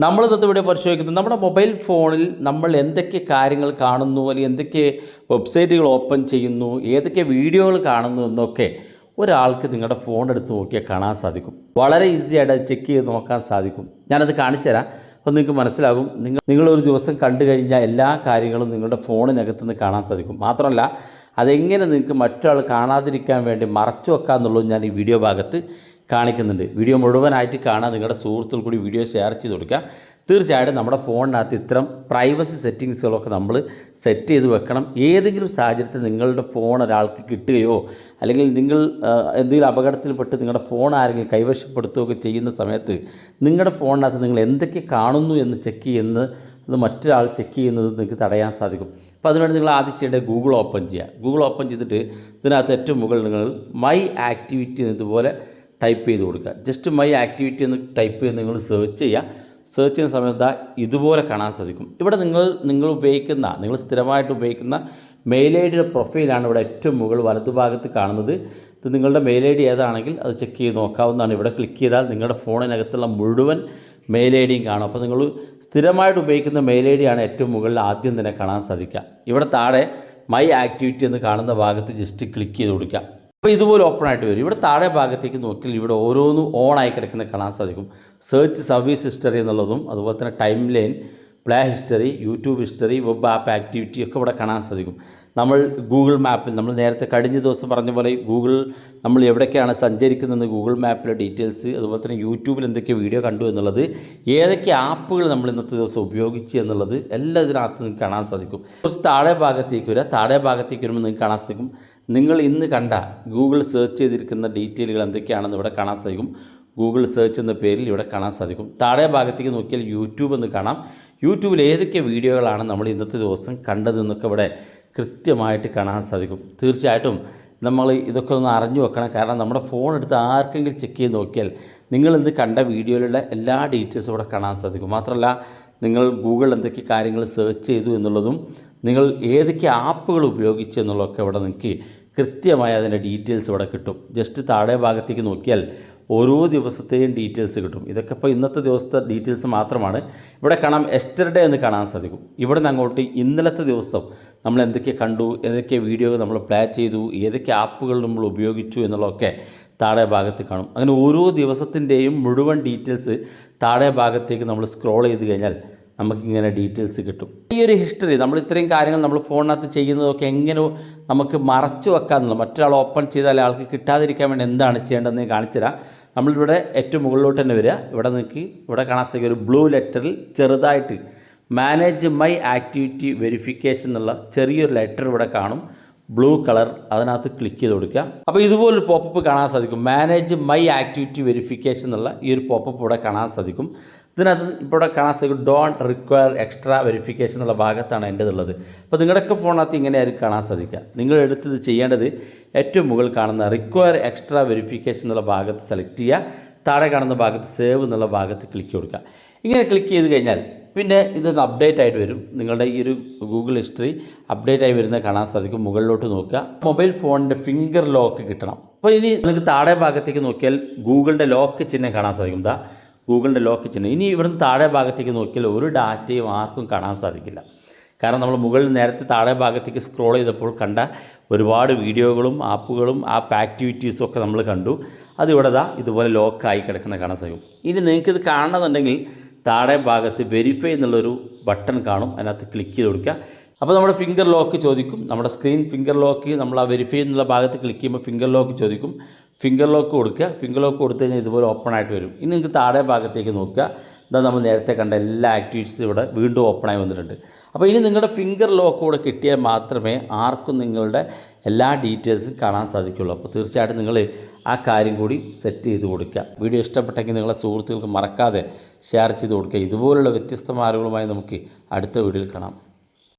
നമ്മൾ ഇന്നത്തെ ഇവിടെ പരിശോധിക്കുന്നത് നമ്മുടെ മൊബൈൽ ഫോണിൽ നമ്മൾ എന്തൊക്കെ കാര്യങ്ങൾ കാണുന്നു, അല്ലെങ്കിൽ എന്തൊക്കെ വെബ്സൈറ്റുകൾ ഓപ്പൺ ചെയ്യുന്നു, ഏതൊക്കെ വീഡിയോകൾ കാണുന്നു എന്നൊക്കെ ഒരാൾക്ക് നിങ്ങളുടെ ഫോൺ എടുത്ത് നോക്കിയാൽ കാണാൻ സാധിക്കും. വളരെ ഈസി ആയിട്ട് അത് ചെക്ക് ചെയ്ത് നോക്കാൻ സാധിക്കും. ഞാനത് കാണിച്ചു തരാം. അപ്പോൾ നിങ്ങൾക്ക് മനസ്സിലാകും. നിങ്ങളൊരു ദിവസം കണ്ടു കഴിഞ്ഞാൽ എല്ലാ കാര്യങ്ങളും നിങ്ങളുടെ ഫോണിനകത്ത് നിന്ന് കാണാൻ സാധിക്കും. മാത്രമല്ല അതെങ്ങനെ നിങ്ങൾക്ക് മറ്റൊരാൾ കാണാതിരിക്കാൻ വേണ്ടി മറച്ചു വെക്കാമെന്നുള്ളത് ഞാൻ ഈ വീഡിയോ ഭാഗത്ത് കാണിക്കുന്നുണ്ട്. വീഡിയോ മുഴുവനായിട്ട് കാണാൻ നിങ്ങളുടെ സുഹൃത്തുക്കൾ കൂടി വീഡിയോ ഷെയർ ചെയ്ത് കൊടുക്കുക. തീർച്ചയായിട്ടും നമ്മുടെ ഫോണിനകത്ത് ഇത്തരം പ്രൈവസി സെറ്റിങ്സുകളൊക്കെ നമ്മൾ സെറ്റ് ചെയ്ത് വെക്കണം. ഏതെങ്കിലും സാഹചര്യത്തിൽ നിങ്ങളുടെ ഫോൺ ഒരാൾക്ക് കിട്ടുകയോ അല്ലെങ്കിൽ നിങ്ങൾ എന്തെങ്കിലും അപകടത്തിൽപ്പെട്ട് നിങ്ങളുടെ ഫോൺ ആരെങ്കിലും കൈവശപ്പെടുത്തുകയൊക്കെ ചെയ്യുന്ന സമയത്ത് നിങ്ങളുടെ ഫോണിനകത്ത് നിങ്ങൾ എന്തൊക്കെ കാണുന്നു എന്ന് ചെക്ക് ചെയ്യുന്നത് മറ്റൊരാൾ ചെക്ക് ചെയ്യുന്നത് നിങ്ങൾക്ക് തടയാൻ സാധിക്കും. അപ്പോൾ അതിനുവേണ്ടി നിങ്ങൾ ആദ്യം ചെയ്യേണ്ടത് ഗൂഗിൾ ഓപ്പൺ ചെയ്യുക. ഗൂഗിൾ ഓപ്പൺ ചെയ്തിട്ട് ഇതിനകത്ത് ഏറ്റവും മുകളിൽ നിങ്ങൾ മൈ ആക്ടിവിറ്റി എന്നതുപോലെ ടൈപ്പ് ചെയ്ത് കൊടുക്കുക. ജസ്റ്റ് മൈ ആക്ടിവിറ്റി എന്ന് ടൈപ്പ് ചെയ്ത് നിങ്ങൾ സെർച്ച് ചെയ്യുക. സെർച്ച് ചെയ്യുന്ന സമയത്ത് ഇതുപോലെ കാണാൻ സാധിക്കും. ഇവിടെ നിങ്ങൾ സ്ഥിരമായിട്ട് ഉപയോഗിക്കുന്ന മെയിൽ ഐ ഡിയുടെ പ്രൊഫൈലാണ് ഇവിടെ ഏറ്റവും മുകളിൽ വലതുഭാഗത്ത് കാണുന്നത്. ഇത് നിങ്ങളുടെ മെയിൽ ഐ ഡി ഏതാണെങ്കിൽ അത് ചെക്ക് ചെയ്ത് നോക്കാവുന്നതാണ്. ഇവിടെ ക്ലിക്ക് ചെയ്താൽ നിങ്ങളുടെ ഫോണിനകത്തുള്ള മുഴുവൻ മെയിൽ ഐ ഡിയും കാണും. അപ്പോൾ നിങ്ങൾ സ്ഥിരമായിട്ട് ഉപയോഗിക്കുന്ന മെയിൽ ഐ ഡിയാണ് ഏറ്റവും മുകളിൽ ആദ്യം തന്നെ കാണാൻ സാധിക്കുക. ഇവിടെ താഴെ മൈ ആക്ടിവിറ്റി എന്ന് കാണുന്ന ഭാഗത്ത് ജസ്റ്റ് ക്ലിക്ക് ചെയ്ത് കൊടുക്കുക. അപ്പോൾ ഇതുപോലെ ഓപ്പൺ ആയിട്ട് വരും. ഇവിടെ താഴെ ഭാഗത്തേക്ക് നോക്കിയാൽ ഇവിടെ ഓരോന്നും ഓണായി കിടക്കുന്നത് കാണാൻ സാധിക്കും. സെർച്ച് സർവീസ് ഹിസ്റ്ററി എന്നുള്ളതും അതുപോലെ തന്നെ time line, play history, YouTube history, web app activity ഒക്കെ ഇവിടെ കാണാൻ സാധിക്കും. നമ്മൾ ഗൂഗിൾ മാപ്പിൽ നമ്മൾ നേരത്തെ കഴിഞ്ഞ ദിവസം പറഞ്ഞ പോലെ നമ്മൾ എവിടേക്കാണ് സഞ്ചരിക്കുന്നതെന്ന് ഗൂഗിൾ മാപ്പിലെ ഡീറ്റെയിൽസ്, അതുപോലെ തന്നെ യൂട്യൂബിൽ എന്തൊക്കെ വീഡിയോ കണ്ടു എന്നുള്ളത്, ഏതൊക്കെ ആപ്പുകൾ നമ്മൾ ഇന്നത്തെ ദിവസം ഉപയോഗിച്ച് എന്നുള്ളത് എല്ലാം ഇതിനകത്ത് നിങ്ങൾക്ക് കാണാൻ സാധിക്കും. കുറച്ച് താഴെ ഭാഗത്തേക്ക് വരുമ്പോൾ നിങ്ങൾക്ക് കാണാൻ സാധിക്കും നിങ്ങൾ ഇന്ന് കണ്ട ഗൂഗിൾ സെർച്ച് ചെയ്തിരിക്കുന്ന ഡീറ്റെയിലുകൾ എന്തൊക്കെയാണെന്ന് ഇവിടെ കാണാൻ സാധിക്കും. ഗൂഗിൾ സെർച്ച് എന്ന പേരിൽ ഇവിടെ കാണാൻ സാധിക്കും. താഴെ ഭാഗത്തേക്ക് നോക്കിയാൽ യൂട്യൂബ് എന്ന് കാണാം. യൂട്യൂബിൽ ഏതൊക്കെ വീഡിയോകളാണ് നമ്മൾ ഇന്നത്തെ ദിവസം കണ്ടതെന്നൊക്കെ ഇവിടെ കൃത്യമായിട്ട് കാണാൻ സാധിക്കും. തീർച്ചയായിട്ടും നമ്മൾ ഇതൊക്കെ ഒന്ന് അറിഞ്ഞു വെക്കണം. കാരണം നമ്മുടെ ഫോൺ എടുത്ത് ആർക്കെങ്കിലും ചെക്ക് ചെയ്ത് നോക്കിയാൽ നിങ്ങൾ ഇന്ന് കണ്ട വീഡിയോയിലുള്ള എല്ലാ ഡീറ്റെയിൽസും ഇവിടെ കാണാൻ സാധിക്കും. മാത്രമല്ല നിങ്ങൾ ഗൂഗിൾ എന്തൊക്കെ കാര്യങ്ങൾ സെർച്ച് ചെയ്തു എന്നുള്ളതും നിങ്ങൾ ഏതൊക്കെ ആപ്പുകൾ ഉപയോഗിച്ചു എന്നുള്ളതൊക്കെ ഇവിടെ നിങ്ങൾക്ക് കൃത്യമായി അതിൻ്റെ ഡീറ്റെയിൽസ് ഇവിടെ കിട്ടും. ജസ്റ്റ് താഴെ ഭാഗത്തേക്ക് നോക്കിയാൽ ഓരോ ദിവസത്തെയും ഡീറ്റെയിൽസ് കിട്ടും. ഇതൊക്കെ ഇപ്പോൾ ഇന്നത്തെ ദിവസത്തെ ഡീറ്റെയിൽസ് മാത്രമാണ്. ഇവിടെ കാണാം എസ്റ്റർഡേ എന്ന് കാണാൻ സാധിക്കും. ഇവിടെ നിന്ന് അങ്ങോട്ട് ഇന്നലത്തെ ദിവസം നമ്മൾ എന്തൊക്കെ കണ്ടു, ഏതൊക്കെ വീഡിയോ നമ്മൾ പ്ലേ ചെയ്തു, ഏതൊക്കെ ആപ്പുകൾ നമ്മൾ ഉപയോഗിച്ചു എന്നുള്ളതൊക്കെ താഴെ ഭാഗത്ത് കാണും. അങ്ങനെ ഓരോ ദിവസത്തിൻ്റെയും മുഴുവൻ ഡീറ്റെയിൽസ് താഴെ ഭാഗത്തേക്ക് നമ്മൾ സ്ക്രോൾ ചെയ്ത് കഴിഞ്ഞാൽ നമുക്കിങ്ങനെ ഡീറ്റെയിൽസ് കിട്ടും. ഈ ഒരു ഹിസ്റ്ററി നമ്മൾ ഇത്രയും കാര്യങ്ങൾ നമ്മൾ ഫോണിനകത്ത് ചെയ്യുന്നതൊക്കെ എങ്ങനെ നമുക്ക് മറച്ചു വെക്കാമെന്നുള്ള, മറ്റൊരാൾ ഓപ്പൺ ചെയ്താൽ ആൾക്ക് കിട്ടാതിരിക്കാൻ വേണ്ടി എന്താണ് ചെയ്യേണ്ടതെന്ന് കാണിച്ചു തരാം. നമ്മളിവിടെ ഏറ്റവും മുകളിലോട്ട് തന്നെ വരിക. ഇവിടെ കാണാൻ സാധിക്കും ഒരു ബ്ലൂ ലെറ്ററിൽ ചെറുതായിട്ട് മാനേജ് മൈ ആക്ടിവിറ്റി വെരിഫിക്കേഷൻ എന്നുള്ള ചെറിയൊരു ലെറ്റർ ഇവിടെ കാണും, ബ്ലൂ കളർ. അതിനകത്ത് ക്ലിക്ക് ചെയ്ത് കൊടുക്കുക. അപ്പോൾ ഇതുപോലൊരു പോപ്പപ്പ് കാണാൻ സാധിക്കും. മാനേജ് മൈ ആക്ടിവിറ്റി വെരിഫിക്കേഷൻ എന്നുള്ള ഈ ഒരു പോപ്പപ്പ് ഇവിടെ കാണാൻ സാധിക്കും. ഇതിനകത്ത് ഇവിടെ കാണാൻ സാധിക്കും ഡോണ്ട് റിക്വയർ എക്സ്ട്രാ വെരിഫിക്കേഷൻ എന്നുള്ള ഭാഗത്താണ് എൻ്റെതുള്ളത്. അപ്പോൾ നിങ്ങളുടെയൊക്കെ ഫോണിനകത്ത് ഇങ്ങനെയായിരിക്കും കാണാൻ സാധിക്കുക. നിങ്ങൾ എടുത്തത് ചെയ്യേണ്ടത് ഏറ്റവും മുകളിൽ കാണുന്ന റിക്വയർ എക്സ്ട്രാ വെരിഫിക്കേഷൻ എന്നുള്ള ഭാഗത്ത് സെലക്ട് ചെയ്യുക. താഴെ കാണുന്ന ഭാഗത്ത് സേവ് എന്നുള്ള ഭാഗത്ത് ക്ലിക്ക് കൊടുക്കുക. ഇങ്ങനെ ക്ലിക്ക് ചെയ്ത് കഴിഞ്ഞാൽ പിന്നെ ഇതൊന്ന് അപ്ഡേറ്റ് ആയിട്ട് വരും. നിങ്ങളുടെ ഈ ഒരു ഗൂഗിൾ ഹിസ്റ്ററി അപ്ഡേറ്റ് ആയി വരുന്നത് കാണാൻ സാധിക്കും. മുകളിലോട്ട് നോക്കുക. മൊബൈൽ ഫോണിൻ്റെ ഫിംഗർ ലോക്ക് കിട്ടണം. അപ്പോൾ ഇനി നിങ്ങൾക്ക് താഴെ ഭാഗത്തേക്ക് നോക്കിയാൽ ഗൂഗിളിൻ്റെ ലോക്ക് ചിഹ്നം കാണാൻ സാധിക്കും. ഗൂഗിളിൻ്റെ ലോക്ക് ചിഹ്നം. ഇനി ഇവിടുന്ന് താഴെ ഭാഗത്തേക്ക് നോക്കിയാൽ ഒരു ഡാറ്റയും ആർക്കും കാണാൻ സാധിക്കില്ല. കാരണം നമ്മൾ മുകളിൽ നേരത്തെ താഴെ ഭാഗത്തേക്ക് സ്ക്രോൾ ചെയ്തപ്പോൾ കണ്ട ഒരുപാട് വീഡിയോകളും ആപ്പുകളും ആപ്പ് ആക്ടിവിറ്റീസും ഒക്കെ നമ്മൾ കണ്ടു. അതിവിടെ ഇതുപോലെ ലോക്കായി കിടക്കുന്ന കാണാൻ സാധിക്കും. ഇനി നിങ്ങൾക്കിത് കാണണമെന്നുണ്ടെങ്കിൽ താഴെ ഭാഗത്ത് വെരിഫൈ എന്നുള്ളൊരു ബട്ടൺ കാണും. അതിനകത്ത് ക്ലിക്ക് ചെയ്ത് കൊടുക്കുക. അപ്പോൾ നമ്മുടെ ഫിംഗർ ലോക്ക് ചോദിക്കും. നമ്മുടെ സ്ക്രീൻ ഫിംഗർ ലോക്ക് നമ്മൾ ആ വെരിഫൈ എന്നുള്ള ഭാഗത്ത് ക്ലിക്ക് ചെയ്യുമ്പോൾ ഫിംഗർ ലോക്ക് ചോദിക്കും. ഫിംഗർ ലോക്ക് കൊടുക്കുക. ഫിംഗർ ലോക്ക് കൊടുത്തു കഴിഞ്ഞാൽ ഇതുപോലെ ഓപ്പൺ ആയിട്ട് വരും. ഇനി നിങ്ങൾക്ക് താഴെ ഭാഗത്തേക്ക് നോക്കുക. നമ്മൾ നേരത്തെ കണ്ട എല്ലാ ആക്ടിവിറ്റീസും ഇവിടെ വീണ്ടും ഓപ്പണായി വന്നിട്ടുണ്ട്. അപ്പോൾ ഇനി നിങ്ങളുടെ ഫിംഗർ ലോക്ക് കൂടെ കിട്ടിയാൽ മാത്രമേ ആർക്കും നിങ്ങളുടെ എല്ലാ ഡീറ്റെയിൽസും കാണാൻ സാധിക്കുകയുള്ളൂ. അപ്പോൾ തീർച്ചയായിട്ടും നിങ്ങൾ ആ കാര്യം കൂടി സെറ്റ് ചെയ്ത് കൊടുക്കുക. വീഡിയോ ഇഷ്ടപ്പെട്ടെങ്കിൽ നിങ്ങളെ സുഹൃത്തുക്കൾക്ക് മറക്കാതെ ഷെയർ ചെയ്ത് കൊടുക്കുക. ഇതുപോലുള്ള വ്യത്യസ്തമായ അറിവുകളുമായി നമുക്ക് അടുത്ത വീഡിയോയിൽ കാണാം.